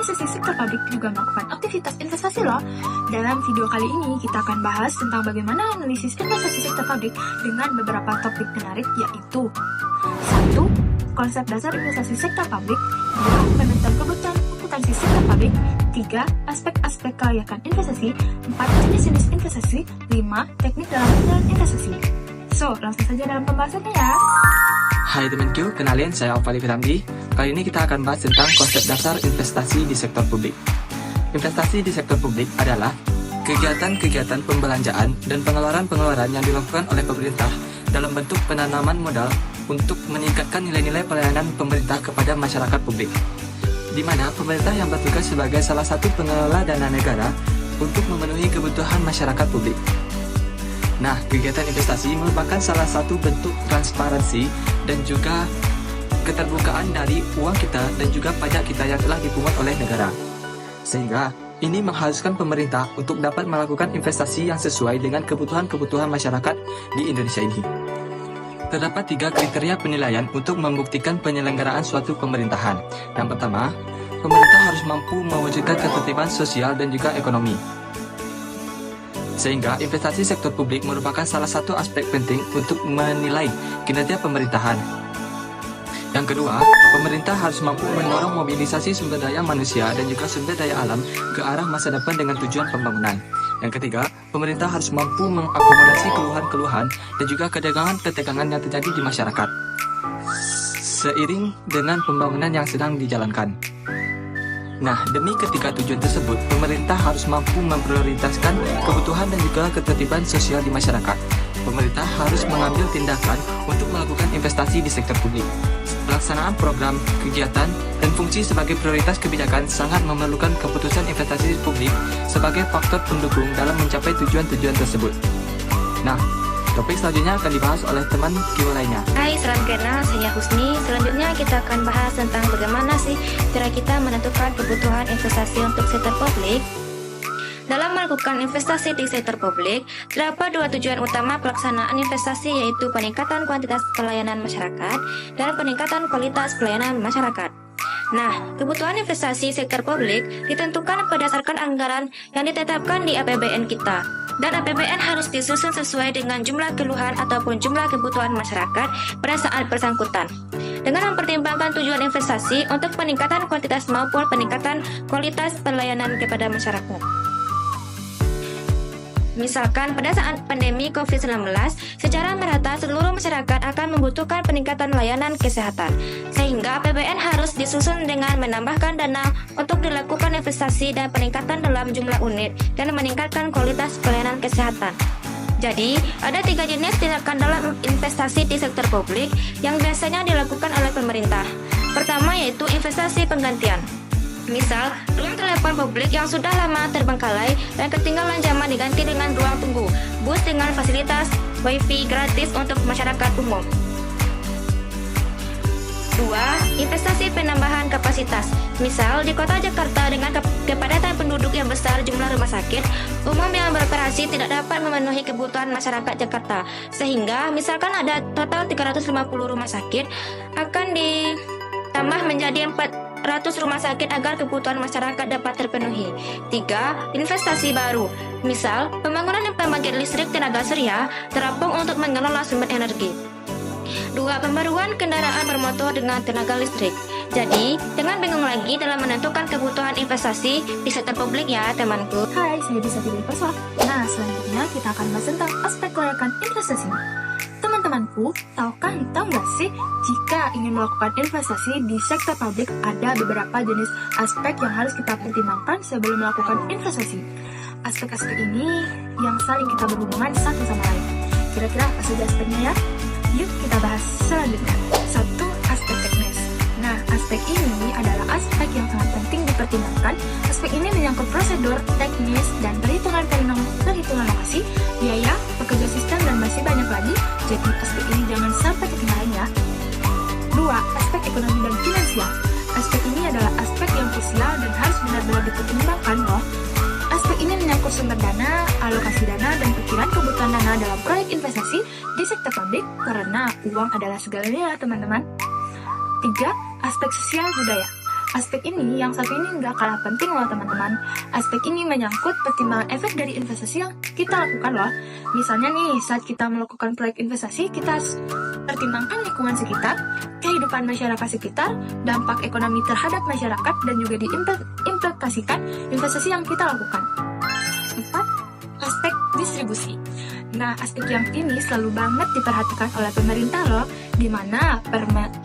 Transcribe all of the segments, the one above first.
investasi sektor publik juga melakukan aktivitas investasi loh. Dalam video kali ini kita akan bahas tentang bagaimana analisis investasi sektor publik dengan beberapa topik menarik, yaitu 1. Konsep dasar investasi sektor publik, 2. Penentuan kebutuhan akuntansi sektor publik, 3. Aspek-aspek kelayakan investasi, 4. Jenis-jenis investasi, 5. Teknik dalam penilaian investasi. So, langsung saja dalam pembahasannya ya. Hai temanku, kenalin saya Alfali Firamdi. Kali ini kita akan bahas tentang konsep dasar investasi di sektor publik. Investasi di sektor publik adalah kegiatan-kegiatan pembelanjaan dan pengeluaran-pengeluaran yang dilakukan oleh pemerintah dalam bentuk penanaman modal untuk meningkatkan nilai-nilai pelayanan pemerintah kepada masyarakat publik, di mana pemerintah yang bertugas sebagai salah satu pengelola dana negara untuk memenuhi kebutuhan masyarakat publik. Nah, kegiatan investasi merupakan salah satu bentuk transparansi dan juga keterbukaan dari uang kita dan juga pajak kita yang telah dipungut oleh negara. Sehingga, ini mengharuskan pemerintah untuk dapat melakukan investasi yang sesuai dengan kebutuhan-kebutuhan masyarakat di Indonesia ini. Terdapat 3 kriteria penilaian untuk membuktikan penyelenggaraan suatu pemerintahan. Yang pertama, pemerintah harus mampu mewujudkan ketertiban sosial dan juga ekonomi. Sehingga investasi sektor publik merupakan salah satu aspek penting untuk menilai kinerja pemerintahan. Yang kedua, pemerintah harus mampu mendorong mobilisasi sumber daya manusia dan juga sumber daya alam ke arah masa depan dengan tujuan pembangunan. Yang ketiga, pemerintah harus mampu mengakomodasi keluhan-keluhan dan juga ketegangan-ketegangan yang terjadi di masyarakat, seiring dengan pembangunan yang sedang dijalankan. Nah, demi ketiga tujuan tersebut, pemerintah harus mampu memprioritaskan kebutuhan dan juga ketertiban sosial di masyarakat. Pemerintah harus mengambil tindakan untuk melakukan investasi di sektor publik. Pelaksanaan program, kegiatan, dan fungsi sebagai prioritas kebijakan sangat memerlukan keputusan investasi publik sebagai faktor pendukung dalam mencapai tujuan-tujuan tersebut. Nah, topik selanjutnya akan dibahas oleh teman Kio lainnya. Hai, salam kenal, saya Husni. Selanjutnya kita akan bahas tentang bagaimana sih cara kita menentukan kebutuhan investasi untuk sektor publik. Dalam melakukan investasi di sektor publik, terdapat 2 tujuan utama pelaksanaan investasi, yaitu peningkatan kuantitas pelayanan masyarakat dan peningkatan kualitas pelayanan masyarakat. Nah, kebutuhan investasi sektor publik ditentukan berdasarkan anggaran yang ditetapkan di APBN kita. Dan APBN harus disusun sesuai dengan jumlah keluhan ataupun jumlah kebutuhan masyarakat pada saat bersangkutan, dengan mempertimbangkan tujuan investasi untuk peningkatan kuantitas maupun peningkatan kualitas pelayanan kepada masyarakat. Misalkan pada saat pandemi COVID-19, secara merata seluruh masyarakat akan membutuhkan peningkatan layanan kesehatan, sehingga APBN harus disusun dengan menambahkan dana untuk dilakukan investasi dan peningkatan dalam jumlah unit dan meningkatkan kualitas pelayanan kesehatan. Jadi, ada 3 jenis tindakan dalam investasi di sektor publik yang biasanya dilakukan oleh pemerintah. Pertama yaitu investasi penggantian. Misal, ruang telepon publik yang sudah lama terbengkalai dan ketinggalan zaman diganti dengan ruang tunggu, bus dengan fasilitas wifi gratis untuk masyarakat umum. 2. Investasi penambahan kapasitas. Misal, di kota Jakarta dengan kepadatan penduduk yang besar, jumlah rumah sakit umum yang beroperasi tidak dapat memenuhi kebutuhan masyarakat Jakarta, sehingga misalkan ada total 350 rumah sakit, akan ditambah menjadi 400 rumah sakit agar kebutuhan masyarakat dapat terpenuhi. 3. Investasi baru. Misal, pembangunan pembangkit listrik tenaga surya terampung untuk mengelola sumber energi. 2. Pembaruan kendaraan bermotor dengan tenaga listrik. Jadi, jangan bingung lagi dalam menentukan kebutuhan investasi di sektor publik ya, temanku. Hai, saya bisa pilih Perswa. Nah, selanjutnya kita akan bahas tentang aspek kelayakan investasi. Teman-temanku, tahu nggak sih jika ingin melakukan investasi di sektor publik ada beberapa jenis aspek yang harus kita pertimbangkan sebelum melakukan investasi. Aspek-aspek ini yang saling kita berhubungan satu sama lain. Kira-kira apa saja aspeknya ya? Yuk kita bahas selanjutnya. 1. Aspek teknis. Nah, aspek ini adalah aspek yang sangat penting dipertimbangkan. Aspek ini menyangkut prosedur, teknis, dan perhitungan lokasi, biaya, pekerja sistem, dan masih banyak lagi. Jadi aspek ini jangan sampai ketinggalan ya. 2. Aspek ekonomi dan finansial. Aspek ini adalah aspek yang krusial dan harus benar-benar dipertimbangkan loh. Aspek ini menyangkut sumber dana, alokasi dana, dan perkiraan kebutuhan dana dalam proyek investasi di sektor publik, karena uang adalah segalanya ya teman-teman. 3. Aspek sosial budaya. Aspek ini yang satu ini nggak kalah penting loh teman-teman. Aspek ini menyangkut pertimbangan efek dari investasi yang kita lakukan loh. Misalnya nih, saat kita melakukan proyek investasi, kita harus pertimbangkan lingkungan sekitar, kehidupan masyarakat sekitar, dampak ekonomi terhadap masyarakat, dan juga diimplementasikan investasi yang kita lakukan. 4. Aspek distribusi. Nah, aspek yang ini selalu banget diperhatikan oleh pemerintah loh, di mana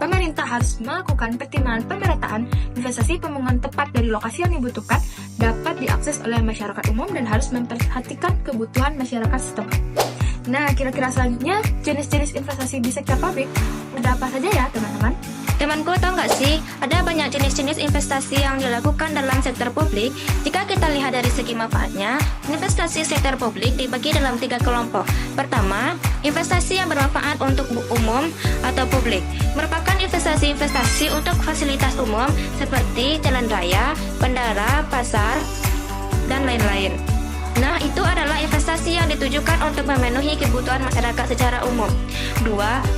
pemerintah harus melakukan pertimbangan pemerataan investasi pembangunan tepat dari lokasi yang dibutuhkan dapat diakses oleh masyarakat umum dan harus memperhatikan kebutuhan masyarakat setempat. Nah, kira-kira selanjutnya jenis-jenis investasi di sektor publik ada apa saja ya teman-teman? Temanku, tahu nggak sih, ada banyak jenis-jenis investasi yang dilakukan dalam sektor publik. Jika kita lihat dari segi manfaatnya, investasi sektor publik dibagi dalam 3 kelompok. Pertama, investasi yang bermanfaat untuk umum atau publik, merupakan investasi-investasi untuk fasilitas umum seperti jalan raya, bandara, pasar, dan lain-lain. Nah, itu adalah investasi yang ditujukan untuk memenuhi kebutuhan masyarakat secara umum. 2.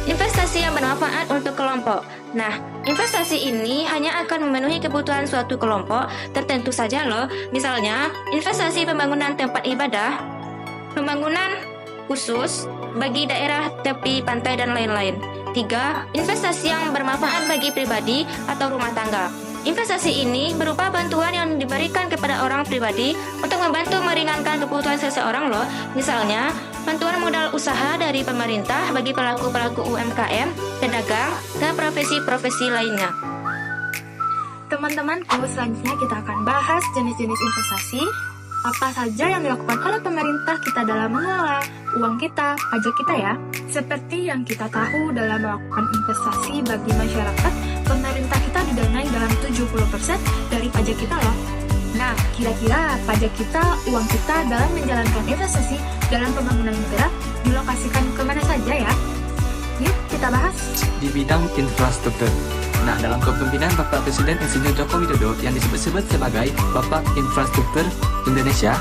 Investasi yang bermanfaat untuk kelompok. Nah, investasi ini hanya akan memenuhi kebutuhan suatu kelompok tertentu saja loh. Misalnya, investasi pembangunan tempat ibadah, pembangunan khusus bagi daerah tepi pantai, dan lain-lain. 3. Investasi yang bermanfaat bagi pribadi atau rumah tangga. Investasi ini berupa bantuan yang diberikan kepada orang pribadi untuk membantu meringankan kebutuhan seseorang loh. Misalnya, bantuan modal usaha dari pemerintah bagi pelaku-pelaku UMKM, pedagang, dan profesi-profesi lainnya. Teman-temanku, selanjutnya kita akan bahas jenis-jenis investasi, apa saja yang dilakukan oleh pemerintah kita dalam mengelola uang kita, pajak kita ya. Seperti yang kita tahu, dalam melakukan investasi bagi masyarakat, pemerintah kita didanai dalam 70% dari pajak kita loh. Nah, kira-kira pajak kita, uang kita dalam menjalankan investasi dalam pembangunan negara dilokasikan kemana saja ya? Yuk kita bahas. Di bidang infrastruktur. Nah, dalam kepemimpinan Bapak Presiden Insinyur Joko Widodo yang disebut-sebut sebagai Bapak Infrastruktur Indonesia,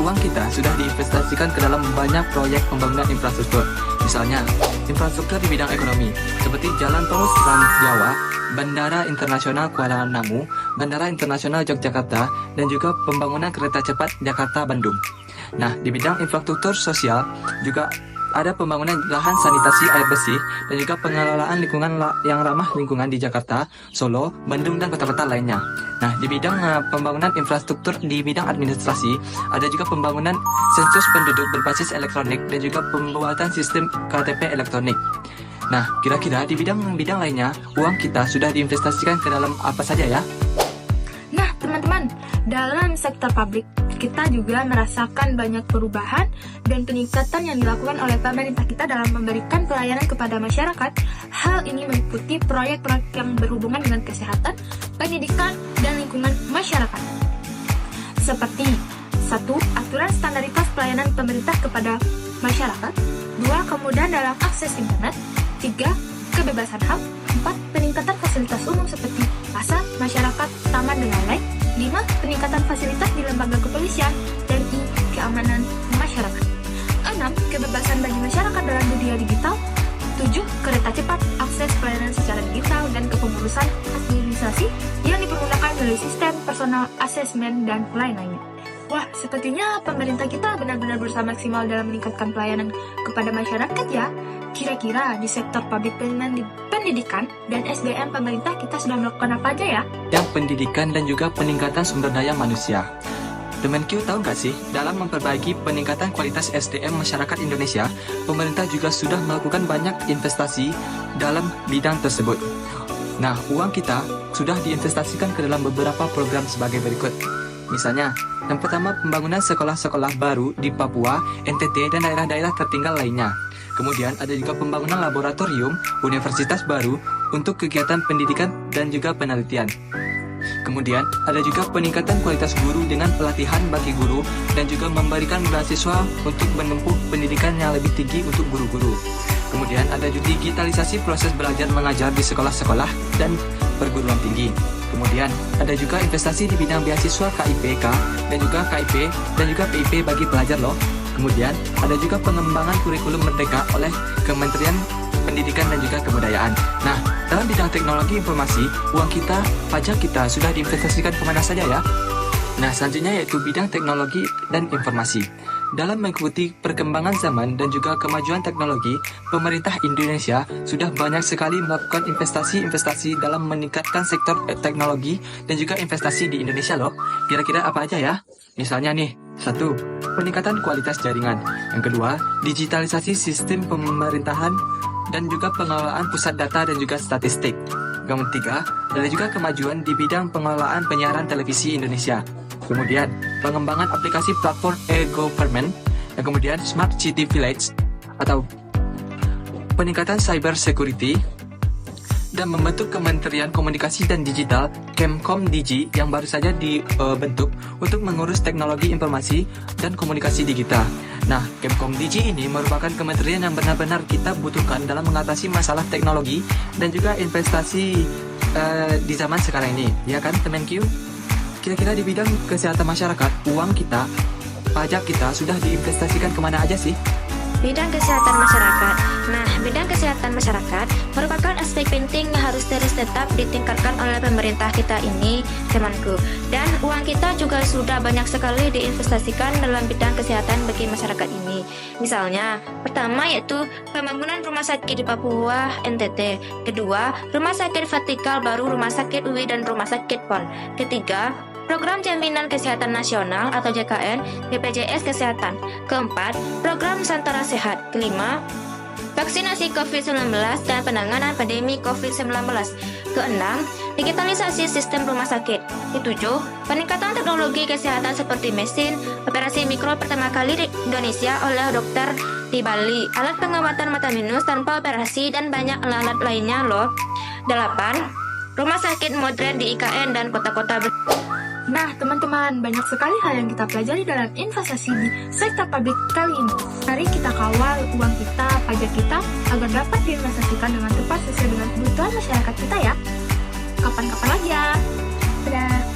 uang kita sudah diinvestasikan ke dalam banyak proyek pembangunan infrastruktur. Misalnya, infrastruktur di bidang ekonomi, seperti Jalan Tol Trans Jawa, Bandara Internasional Kuala Namu, Bandara Internasional Yogyakarta, dan juga pembangunan kereta cepat Jakarta-Bandung. Nah, di bidang infrastruktur sosial juga ada pembangunan lahan sanitasi air bersih dan juga pengelolaan lingkungan yang ramah lingkungan di Jakarta, Solo, Bandung, dan kota-kota lainnya. Nah, di bidang pembangunan infrastruktur di bidang administrasi, ada juga pembangunan sensus penduduk berbasis elektronik dan juga pembuatan sistem KTP elektronik. Nah, kira-kira di bidang-bidang lainnya, uang kita sudah diinvestasikan ke dalam apa saja ya? Nah, teman-teman, dalam sektor publik, kita juga merasakan banyak perubahan dan peningkatan yang dilakukan oleh pemerintah kita dalam memberikan pelayanan kepada masyarakat. Hal ini meliputi proyek-proyek yang berhubungan dengan kesehatan, pendidikan, dan lingkungan masyarakat. Seperti 1. Aturan standaritas pelayanan pemerintah kepada masyarakat. 2. Kemudahan dalam akses internet. 3. Kebebasan HAM. 4. Peningkatan fasilitas umum seperti pasar, masyarakat, taman, dan lain-lain. 5. Peningkatan fasilitas di lembaga kepolisian. Dan I. Keamanan masyarakat. 6. Kebebasan bagi masyarakat dalam dunia digital. 7. Kereta cepat, akses pelayanan secara digital, dan kepengurusan administrasi yang dipergunakan melalui sistem personal assessment dan lain-lainnya. Wah, sepertinya pemerintah kita benar-benar berusaha maksimal dalam meningkatkan pelayanan kepada masyarakat ya. Kira-kira di sektor publik pendidikan dan SDM pemerintah kita sudah melakukan apa aja ya? Yang pendidikan dan juga peningkatan sumber daya manusia. Teman-Q tahu nggak sih, dalam memperbaiki peningkatan kualitas SDM masyarakat Indonesia, pemerintah juga sudah melakukan banyak investasi dalam bidang tersebut. Nah, uang kita sudah diinvestasikan ke dalam beberapa program sebagai berikut. Misalnya, yang pertama pembangunan sekolah-sekolah baru di Papua, NTT, dan daerah-daerah tertinggal lainnya. Kemudian ada juga pembangunan laboratorium, universitas baru untuk kegiatan pendidikan dan juga penelitian. Kemudian ada juga peningkatan kualitas guru dengan pelatihan bagi guru dan juga memberikan beasiswa untuk menempuh pendidikan yang lebih tinggi untuk guru-guru. Kemudian ada juga digitalisasi proses belajar mengajar di sekolah-sekolah dan perguruan tinggi. Kemudian ada juga investasi di bidang beasiswa KIPK dan juga KIP dan juga PIP bagi pelajar loh. Kemudian ada juga pengembangan kurikulum merdeka oleh Kementerian pendidikan dan juga kebudayaan. Nah, dalam bidang teknologi informasi, uang kita, pajak kita sudah diinvestasikan kemana saja ya? Nah, selanjutnya yaitu bidang teknologi dan informasi. Dalam mengikuti perkembangan zaman dan juga kemajuan teknologi, pemerintah Indonesia sudah banyak sekali melakukan investasi-investasi dalam meningkatkan sektor teknologi dan juga investasi di Indonesia loh. Kira-kira apa aja ya? Misalnya nih, 1. Peningkatan kualitas jaringan. Yang kedua, digitalisasi sistem pemerintahan dan juga pengelolaan pusat data dan juga statistik. Yang ketiga, ada juga kemajuan di bidang pengelolaan penyiaran televisi Indonesia. Kemudian, pengembangan aplikasi platform e-government, dan kemudian Smart City Village, atau peningkatan cyber security, dan membentuk Kementerian Komunikasi dan Digital, Kemkomdigi, yang baru saja dibentuk untuk mengurus teknologi informasi dan komunikasi digital. Nah, Kemkomdigi ini merupakan kementerian yang benar-benar kita butuhkan dalam mengatasi masalah teknologi dan juga investasi di zaman sekarang ini, ya kan temanku? Kira-kira di bidang kesehatan masyarakat, uang kita, pajak kita sudah diinvestasikan kemana aja sih? Bidang kesehatan masyarakat. Nah, bidang kesehatan masyarakat merupakan aspek penting yang harus terus tetap ditingkatkan oleh pemerintah kita ini, temanku. Dan uang kita juga sudah banyak sekali diinvestasikan dalam bidang kesehatan bagi masyarakat ini. Misalnya, pertama yaitu pembangunan rumah sakit di Papua, NTT. Kedua, rumah sakit vertikal baru Rumah Sakit UI dan Rumah Sakit PON. Ketiga, Program Jaminan Kesehatan Nasional atau JKN, BPJS Kesehatan. Keempat, Program Nusantara Sehat. Kelima, vaksinasi COVID-19 dan penanganan pandemi COVID-19. Keenam, digitalisasi sistem rumah sakit. Ketujuh, peningkatan teknologi kesehatan seperti mesin operasi mikro pertama kali di Indonesia oleh dokter di Bali, alat pengobatan mata minus tanpa operasi, dan banyak alat lainnya loh. 8. Rumah sakit modern di IKN dan kota-kota. Nah, teman-teman, banyak sekali hal yang kita pelajari dalam investasi di sektor publik kali ini. Mari kita kawal uang kita, pajak kita, agar dapat diinvestasikan dengan tepat sesuai dengan kebutuhan masyarakat kita ya. Kapan-kapan lagi ya. Dadah.